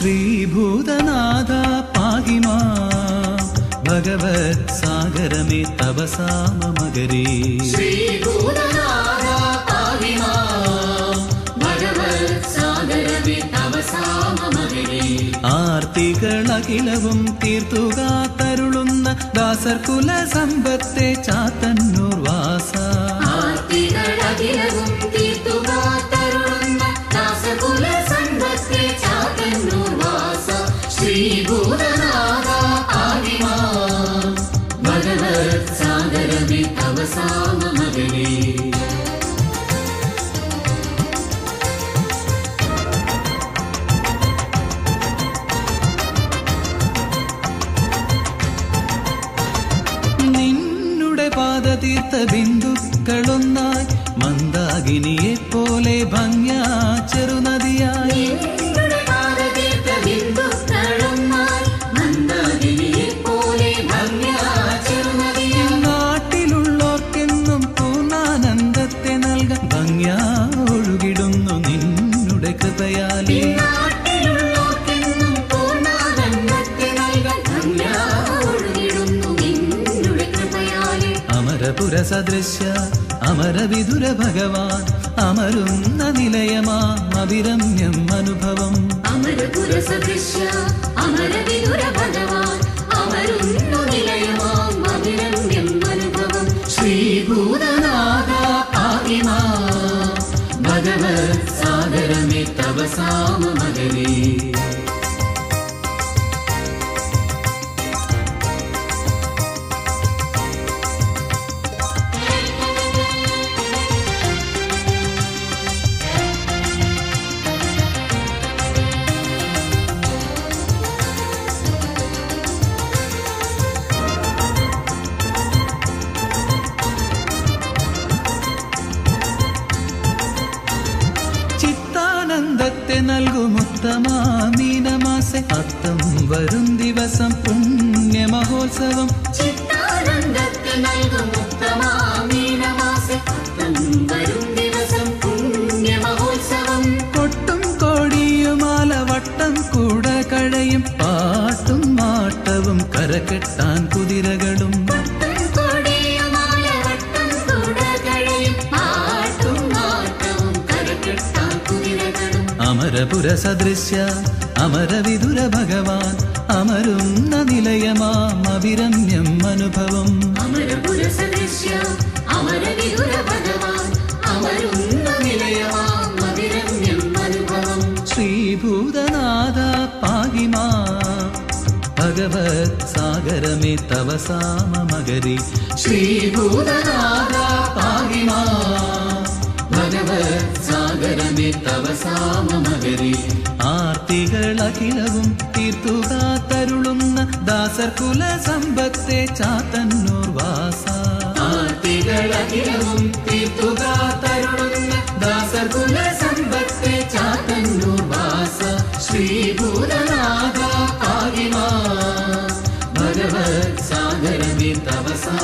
ശ്രീഭൂതനാഥ പാഹി മാം ഭഗവത് സാഗരമേ തപസാ മമഗരീ. ശ്രീഭൂതനാഥ പാഹി മാം ഭഗവത് സാഗരമേ തപസാ മമഗരീ. ആർത്തികളഖിലവും തീർത്തുകാത്തരുളുന്ന ദാസർകുല സമ്പത്തെ ചാത്തന്നൂർ വാസ. ആർത്തികളഖിലവും തീർത്തുകാത്തരുളുന്ന ദാസർകുല സമ്പത്തെ ചാത്തന്നൂർ വാസ. ശ്രീഭൂതനാഥ പാഹി മാം ഭഗവത് സാഗരമേ തപസാ മമഗരീ. പാദതീർത്ഥ ബിന്ദുക്കളൊന്നായി മന്ദാകിനിയെ പോലെ ഭംഗ്യാ ചെറുനദിയായി. നാട്ടിലുള്ളോർക്കെന്നും പൂർണ്ണാനന്ദത്തെ നൽകാൻ ഭംഗ്യാ ഒഴുകിടുന്നു നിന്നുടെ കൃപയാലേ. അമരപുര സദൃശ്യ അമരവിദുര ഭഗവാൻ അമരുന്ന നിലയമാം അവിരമ്യം അനുഭവം. അമരപുര സദൃശ്യ അമരവിദുര ഭഗവാൻ അമരുന്ന നിലയമാം അവിരമ്യം അനുഭവം. ശ്രീഭൂതനാഥ പാഹി മാം ഭഗവത് സാഗരമേ തപസാ മമഗരീ. ചിത്താനന്ദത്തെ നൽകുമുത്തമാ മീനമാസെ അത്തം വരും ദിവസം പുണ്യമഹോത്സവം. ചിത്താനന്ദത്തെ നൽകുമുത്തമാ മീനമാസെ അത്തം വരും ദിവസം പുണ്യമഹോത്സവം. കൊട്ടും കോടിയുമാല വട്ടം കൂട കഴയും പാട്ടും മാട്ടവും കരകെട്ടാൻ കുതിരകളും. അമരപുര സദൃശ്യ അമരവിദുര ഭഗവാൻ അമരുന്ന നിലയമാം അവിരമ്യം അനുഭവം. അമരപുര സദൃശ്യ അമരവിദുര ഭഗവാൻ അമരുന്ന നിലയമാം അവിരമ്യം അനുഭവം. ശ്രീഭൂതനാഥ പാഹി മാം ഭഗവത് സാഗരമേ തപസാ മമഗരീ. ശ്രീഭൂതനാഥ പാഹി മാം ഭഗവത് സാഗരമേ തപസാ മമഗരീ. ആർത്തികളഖിലവും തീർത്തുകാത്തരുളുന്ന ദാസർകുല സമ്പത്തെ ചാത്തന്നൂർ വാസ. ആർത്തികളഖിലവും തീർത്തുകാത്തരുളുന്ന ദാസർകുല സമ്പത്തെ ചാത്തന്നൂർ വാസ. ശ്രീഭൂതനാഥ പാഹി മാം ഭഗവത് സാഗരമേ തപസാ